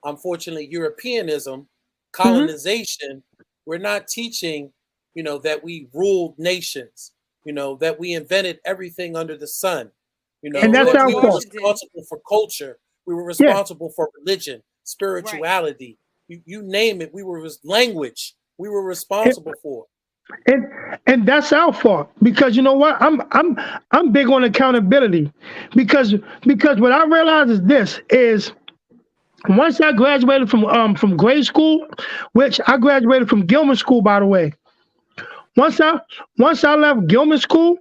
S1: unfortunately, Europeanism, colonization. We're not teaching, that we ruled nations, that we invented everything under the sun,
S4: And that's
S1: that
S4: our
S1: we were
S4: fault.
S1: responsible for culture. We were responsible for religion, spirituality. You name it. Language. We were responsible for.
S4: And that's our fault, because you know what, I'm big on accountability, because what I realize is this is, once I graduated from grade school, which I graduated from Gilman School, by the way. Once I left Gilman School,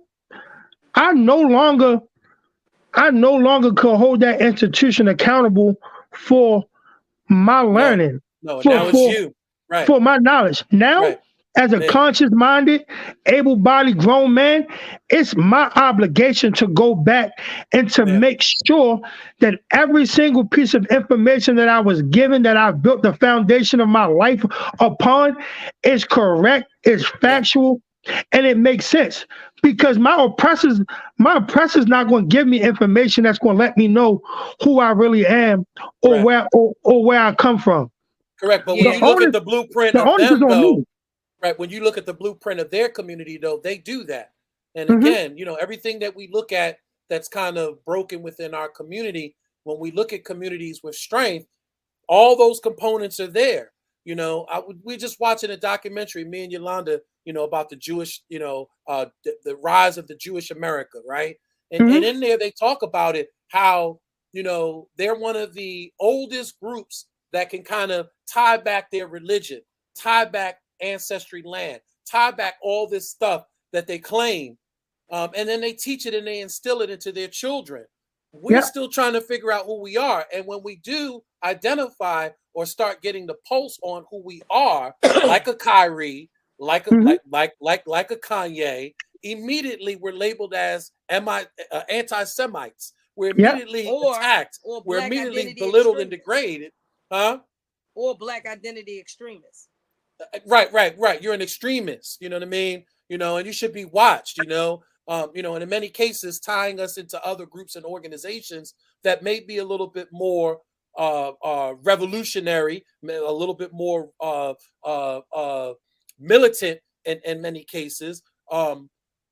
S4: I no longer could hold that institution accountable for my learning,
S1: No,
S4: for
S1: now it's you. Right.
S4: for my knowledge. Now,
S1: Right.
S4: as a
S1: Man,
S4: conscious-minded, able-bodied grown man, it's my obligation to go back and to
S1: man,
S4: make sure that every single piece of information that I was given, that I've built the foundation of my life upon, is correct, is
S1: man.
S4: factual, and it makes sense. Because my oppressor's not going to give me information that's going to let me know who I really am or
S1: Correct.
S4: where I come from.
S1: Correct. But when
S4: The
S2: Yeah.
S1: you look at
S4: onus
S1: the blueprint
S4: the
S1: of
S4: onus is
S1: them,
S4: on
S1: though,
S4: me.
S1: right? When you look at the blueprint of their community, though, they do that. And
S4: Hmm.
S1: again, everything that we look at that's kind of broken within our community, when we look at communities with strength, all those components are there. We just watching a documentary, me and Yolanda, about the Jewish, the rise of the Jewish America, right? And
S4: Hmm.
S1: in there they talk about it, how they're one of the oldest groups that can kind of tie back their religion, tie back ancestry land, tie back all this stuff that they claim, and then they teach it and they instill it into their children. We're
S4: Yeah.
S1: still trying to figure out who we are. And when we do identify or start getting the pulse on who we are, like a Kyrie, like a
S4: Hmm.
S1: like a Kanye, immediately we're labeled as anti-Semites. We're
S4: Yeah.
S1: immediately
S2: or
S1: attacked.
S2: or
S1: We're
S2: black
S1: immediately
S2: identity
S1: belittled and
S2: extremists,
S1: degraded. Huh?
S2: or black identity extremists.
S1: Right. You're an extremist. You know what I mean? And you should be watched. And in many cases, tying us into other groups and organizations that may be a little bit more revolutionary, a little bit more militant in many cases. But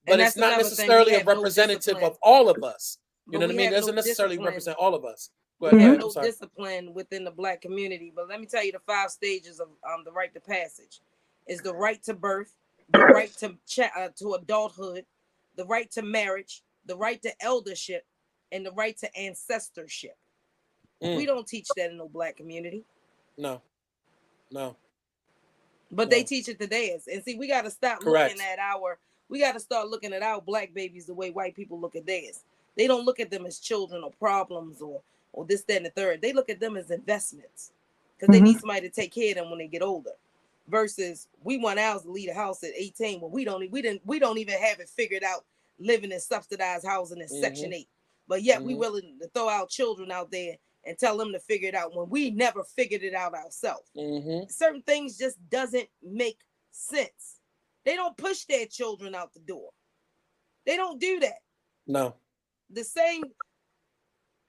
S2: And
S1: it's
S2: that's
S1: not
S2: another thing. We
S1: necessarily a
S2: have no
S1: representative
S2: discipline,
S1: of all of us. You
S2: but
S1: know what I
S2: we
S1: mean? It
S2: have no
S1: doesn't necessarily
S2: discipline.
S1: represent all of us. Go
S2: We
S1: ahead. Go
S2: have
S1: ahead.
S4: Hmm.
S1: I'm
S2: no
S1: sorry.
S2: discipline within the black community. But let me tell you, the 5 stages of the rite to passage is the right to birth, the right to adulthood, the right to marriage, the right to eldership, and the right to ancestorship. We
S1: Mm,
S2: don't teach that in no black community,
S1: no, no,
S2: but they
S1: no.
S2: teach it to theirs. And see, we got to stop looking
S1: Correct.
S2: at we got to start looking at our black babies the way white people look at theirs. They don't look at them as children or problems or this, that, and the third. They look at them as investments because they
S4: Hmm.
S2: need somebody to take care of them when they get older. Versus we want ours to leave the house at 18 when we don't even have it figured out living in subsidized housing in
S1: Hmm.
S2: Section 8. But yet we
S1: Hmm.
S2: willing to throw our children out there and tell them to figure it out when we never figured it out ourselves.
S1: Hmm.
S2: Certain things just doesn't make sense. They don't push their children out the door. They don't do that.
S1: No,
S2: The same,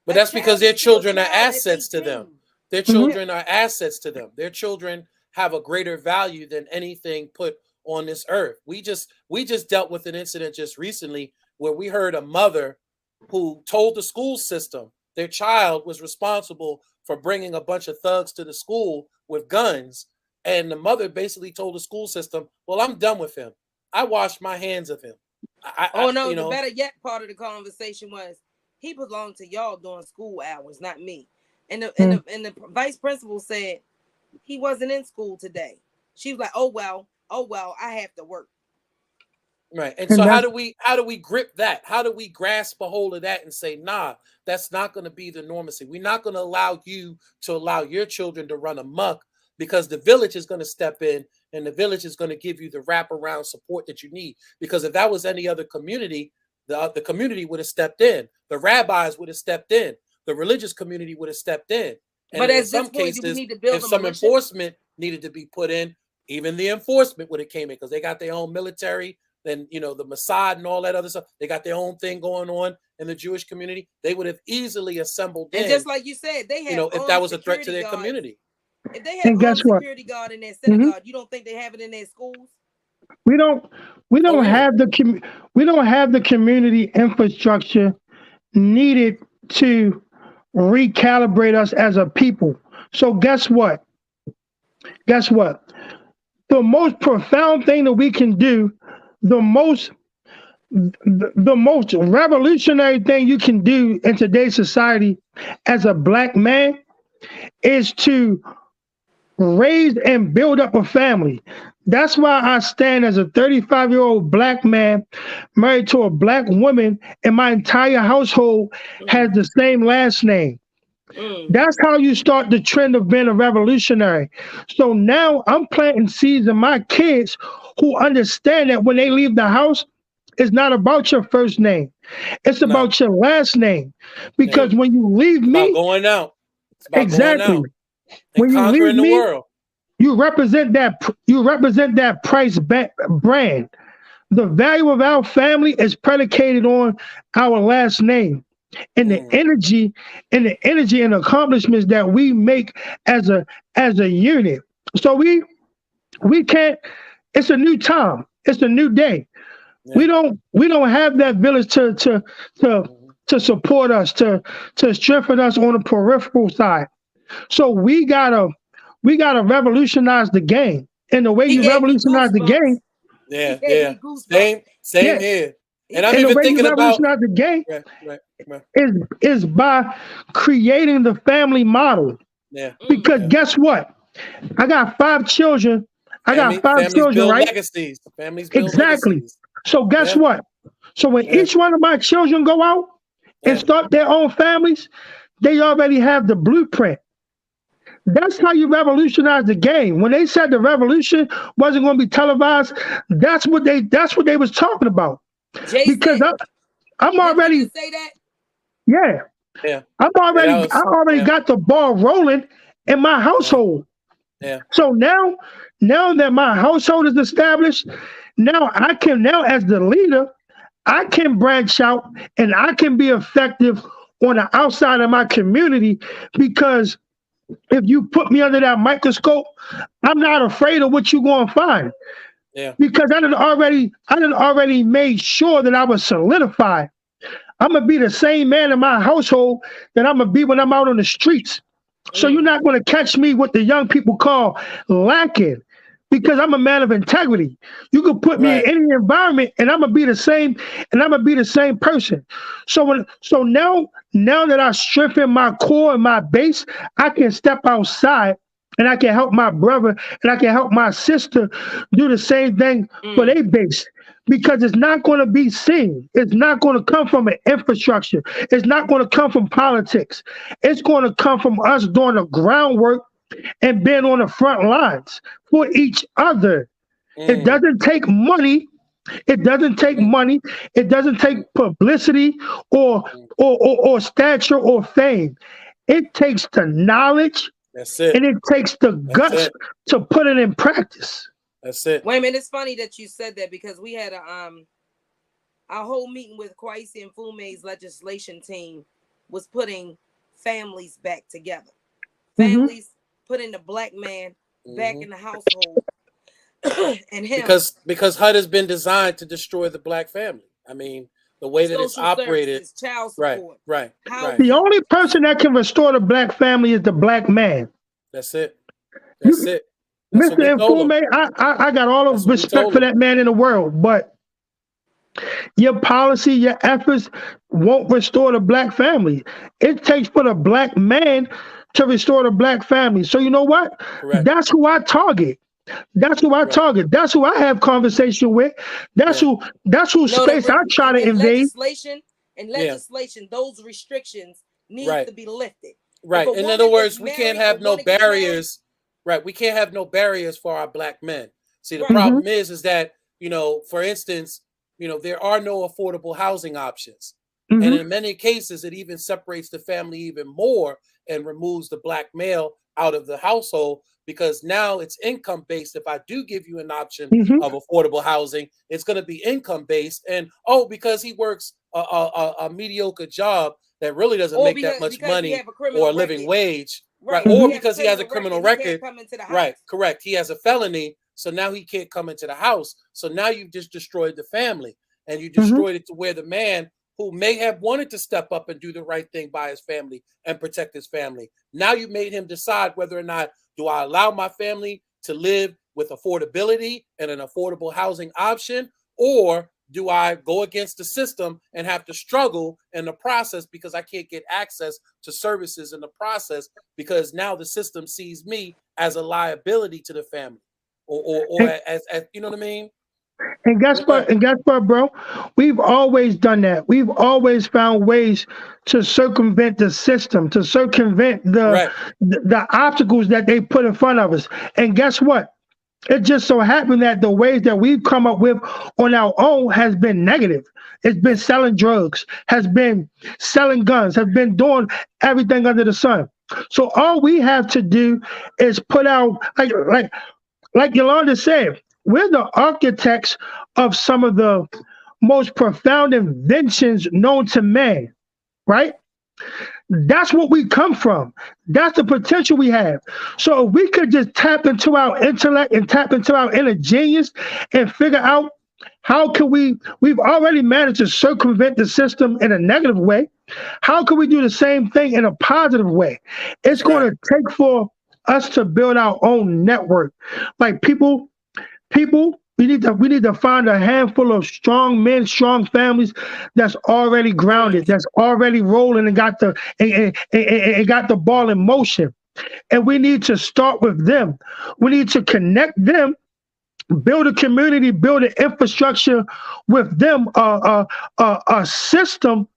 S1: but
S2: a
S1: that's because
S2: child
S1: their
S2: is still a
S1: children are
S2: child at
S1: assets to them.
S2: 18.
S1: Their
S4: Hmm.
S2: Yeah.
S1: children are assets to them. Their children have a greater value than anything put on this earth. We just dealt with an incident just recently where we heard a mother who told the school system their child was responsible for bringing a bunch of thugs to the school with guns, and the mother basically told the school system, "Well, I'm done with him. I washed my hands of him."
S2: Oh no, the better yet part of the conversation was he belonged to y'all during school hours, not me. And the vice principal said he wasn't in school today. She was like, oh well, I have to work.
S1: Right. And
S4: And
S1: so how
S4: that's
S1: do we grip that? How do we grasp a hold of that and say, nah, that's not going to be the normacy. We're not going to allow you to allow your children to run amok, because the village is going to step in and the village is going to give you the wraparound support that you need. Because if that was any other community, the community would have stepped in, the rabbis would have stepped in, the religious community would have stepped in. And
S2: But
S1: in
S2: at this
S1: some
S2: point, do we
S1: cases,
S2: need to build
S1: if
S2: a
S1: some
S2: militia?
S1: enforcement needed to be put in, even the enforcement would have came in, because they got their own military. Then the Mossad and all that other stuff, they got their own thing going on in the Jewish community. They would have easily assembled
S2: And
S1: in,
S2: just like you said, they have
S1: if that
S2: armed
S1: was a threat to
S2: security
S1: their
S2: guards.
S1: community.
S2: If they have
S4: and guess
S2: armed
S4: what?
S2: security guard in their
S4: Hmm.
S2: synagogue, you don't think they have it in their schools?
S4: We don't we
S1: Oh
S4: don't
S1: yeah.
S4: have we don't have the community infrastructure needed to recalibrate us as a people. So guess what? Guess what? The most profound thing that we can do, the most the most revolutionary thing you can do in today's society as a black man is to raise and build up a family. That's why I stand as a 35-year-old black man married to a black woman, and my entire household has
S2: Mm,
S4: the same last name.
S2: mm.
S4: That's how you start the trend of being a revolutionary. So now I'm planting seeds in my kids who understand that when they leave the house, it's not about your first name. It's
S1: No.
S4: about your last name. Because when you leave
S1: It's about
S4: me,
S1: going out. It's about
S4: exactly.
S1: going out and
S4: When you leave
S1: conquering the
S4: me,
S1: world.
S4: you represent that price brand. The value of our family is predicated on our last name and the energy and accomplishments that we make as a unit. So we can't. It's a new time. It's a new day.
S1: Yeah.
S4: We don't have that village to support us, to strengthen us on the peripheral side. So we gotta revolutionize the game. And the way
S2: He
S4: you
S2: gave me
S4: revolutionize the
S2: goosebumps.
S4: game,
S1: Yeah,
S2: He gave
S1: yeah.
S2: me goosebumps.
S1: Same
S4: yeah,
S1: here. And I'm
S4: and the
S1: even
S4: way you
S1: thinking about
S4: revolutionize the game
S1: right.
S4: is by creating the family model.
S1: Yeah.
S4: Because
S1: Yeah.
S4: guess what? I got 5 children. I got 5
S1: Families
S4: children,
S1: build
S4: right?
S1: legacies. Families build
S4: Exactly.
S1: legacies.
S4: So guess
S1: Yeah.
S4: what? So when
S1: Yeah.
S4: each one of my children go out and
S1: Yeah.
S4: start their own families, they already have the blueprint. That's how you revolutionize the game. When they said the revolution wasn't going to be televised, that's what they was talking about. Because
S2: Jason,
S4: I'm
S2: did you
S4: already
S2: just say that?
S4: yeah.
S1: Yeah.
S4: I already got the ball rolling in my household.
S1: Yeah.
S4: So now that my household is established, now as the leader, I can branch out and I can be effective on the outside of my community because if you put me under that microscope, I'm not afraid of what you're going to find.
S1: Yeah.
S4: Because I done already made sure that I was solidified. I'm gonna be the same man in my household that I'm gonna be when I'm out on the streets. So you're not gonna catch me what the young people call lacking, because I'm a man of integrity. You can put me in any environment, and I'm gonna be the same, and I'm gonna be the same person. So now that I strengthen my core and my base, I can step outside and I can help my brother and I can help my sister do the same thing for their base. Because it's not going to be seen. It's not going to come from an infrastructure. It's not going to come from politics. It's going to come from us doing the groundwork and being on the front lines for each other. It doesn't take money. It doesn't take money. It doesn't take publicity or stature or fame. It takes the knowledge.
S1: That's it.
S4: And it takes the guts to put it in practice.
S1: That's it.
S2: Wait a minute, it's funny that you said that because we had a whole meeting with Kwesi and Fume's legislation team was putting families back together. Families putting the black man back in the household. And him
S1: because HUD has been designed to destroy the black family. I mean, the way that it's operated,
S2: child support,
S1: right.
S4: The only person that can restore the black family is the black man.
S1: That's it. That's it. That's
S4: Mr. Nfume, I got all of respect for that man in the world, but your policy, your efforts won't restore the black family. It takes for the black man to restore the black family. So you know what?
S1: Correct.
S4: That's who I target. That's who I target. That's who I have conversation with. That's who space I try to invade.
S2: Legislation, those restrictions need to be lifted.
S1: Right. In other words, we can't have no barriers. Right. We can't have no barriers for our black men. See, the problem is that, for instance, there are no affordable housing options. And in many cases, it even separates the family even more and removes the black male out of the household, because now it's income based. If I do give you an option of affordable housing, it's going to be income based. And because he works a mediocre job that really doesn't make that much money or a living wage. Right. Or because he has a criminal record. Right. Correct. He has a felony. So now he can't come into the house. So now you've just destroyed the family, and you destroyed it to where the man who may have wanted to step up and do the right thing by his family and protect his family. Now you made him decide whether or not, do I allow my family to live with affordability and an affordable housing option, or do I go against the system and have to struggle in the process because I can't get access to services in the process, because now the system sees me as a liability to the family or as you know what I mean?
S4: And guess what, bro? We've always done that. We've always found ways to circumvent the system, to circumvent the obstacles that they put in front of us. And guess what? It just so happened that the ways that we've come up with on our own has been negative. It's been selling drugs, has been selling guns, has been doing everything under the sun. So all we have to do is put out, like Yolanda said, we're the architects of some of the most profound inventions known to man, right? That's what we come from. That's the potential we have. So if we could just tap into our intellect and tap into our inner genius and figure out how can we've already managed to circumvent the system in a negative way. How can we do the same thing in a positive way? It's going to take for us to build our own network. Like people, we need to find a handful of strong men, strong families that's already grounded, that's already rolling and got the ball in motion. And we need to start with them. We need to connect them, build a community, build an infrastructure with them, a system,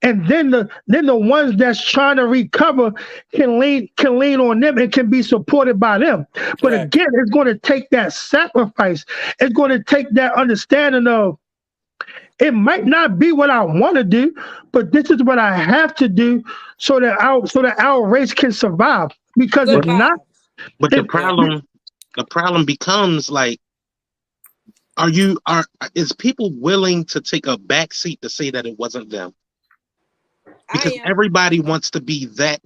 S4: and then the ones that's trying to recover can lean on them and can be supported by them. But again, it's going to take that sacrifice. It's going to take that understanding of it might not be what I want to do, but this is what I have to do so that our race can survive. Because if not,
S3: but the problem becomes like, is people willing to take a back seat to say that it wasn't them? Because everybody wants to be that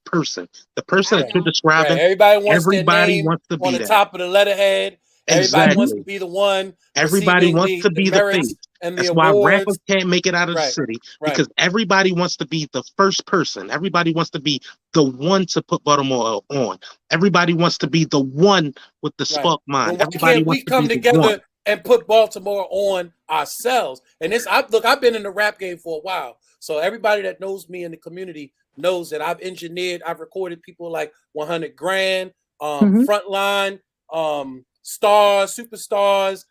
S3: person, the person that you're describing.
S1: Everybody wants their name
S3: wants to be
S1: on the top of the letterhead. Everybody wants to be the one.
S3: Everybody wants to be the face.
S1: And the
S3: That's
S1: awards.
S3: why rappers can't make it out of the city, because everybody wants to be the first person. Everybody wants to be the one to put Baltimore on. Everybody wants to be the one with the spark mind.
S1: Why can't we come together and put Baltimore on ourselves? And I've been in the rap game for a while, so everybody that knows me in the community knows that I've recorded people like 100 Grand, Frontline, Stars, Superstars,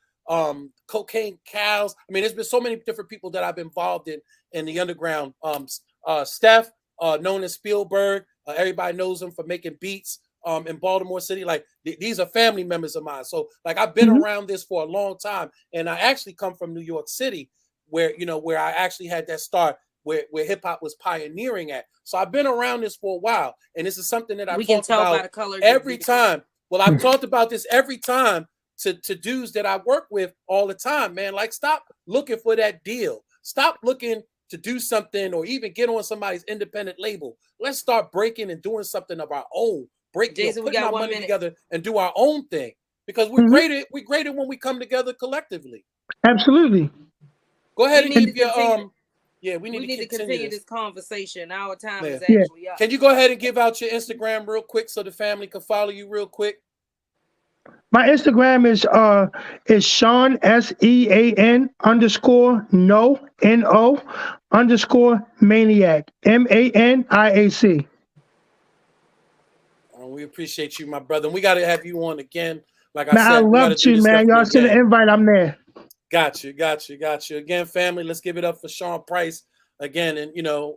S1: Cocaine Cows. I mean, there's been so many different people that I've been involved in the underground. Steph, known as Spielberg, everybody knows him for making beats in Baltimore City. Like these are family members of mine. So like I've been around this for a long time, and I actually come from New York City, where I actually had that start where hip hop was pioneering at. So I've been around this for a while, and this is something that I talk about every time. Well, I've talked about this every time to dudes that I work with all the time, man. Like, stop looking for that deal. Stop looking to do something or even get on somebody's independent label. Let's start breaking and doing something of our own.
S2: Jason,
S1: putting our money together and do our own thing, because we're greater. We're greater when we come together collectively.
S4: Absolutely.
S1: Go ahead and keep your we need to continue
S2: this conversation. Our time is actually up.
S1: Can you go ahead and give out your Instagram real quick so the family can follow you real quick?
S4: My Instagram is Sean SEAN _NO _maniac MANIAC.
S1: We appreciate you, my brother. And we got to have you on again. Like I
S4: said, I love you, man. Y'all send an invite. I'm there.
S1: Got you. Again, family, let's give it up for Sean Price again. And,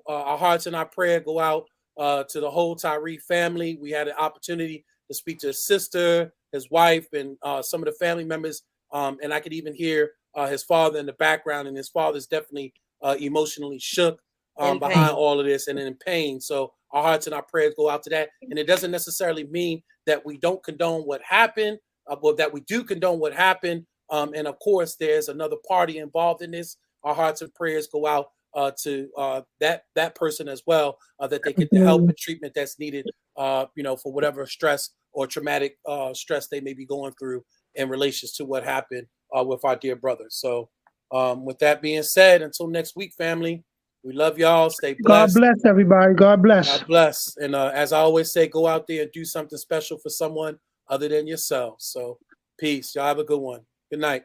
S1: our hearts and our prayer go out to the whole Tyree family. We had an opportunity to speak to his sister, his wife, and some of the family members. And I could even hear his father in the background. And his father's definitely emotionally shook behind all of this and in pain. So our hearts and our prayers go out to that. And it doesn't necessarily mean that we don't condone what happened, but that we do condone what happened. And of course, there's another party involved in this. Our hearts and prayers go out to that person as well, that they get the help and treatment that's needed, for whatever stress or traumatic stress they may be going through in relation to what happened with our dear brother. So with that being said, until next week, family, we love y'all. Stay blessed.
S4: God bless everybody. God bless.
S1: God bless. And as I always say, go out there and do something special for someone other than yourself. So peace. Y'all have a good one. Good night.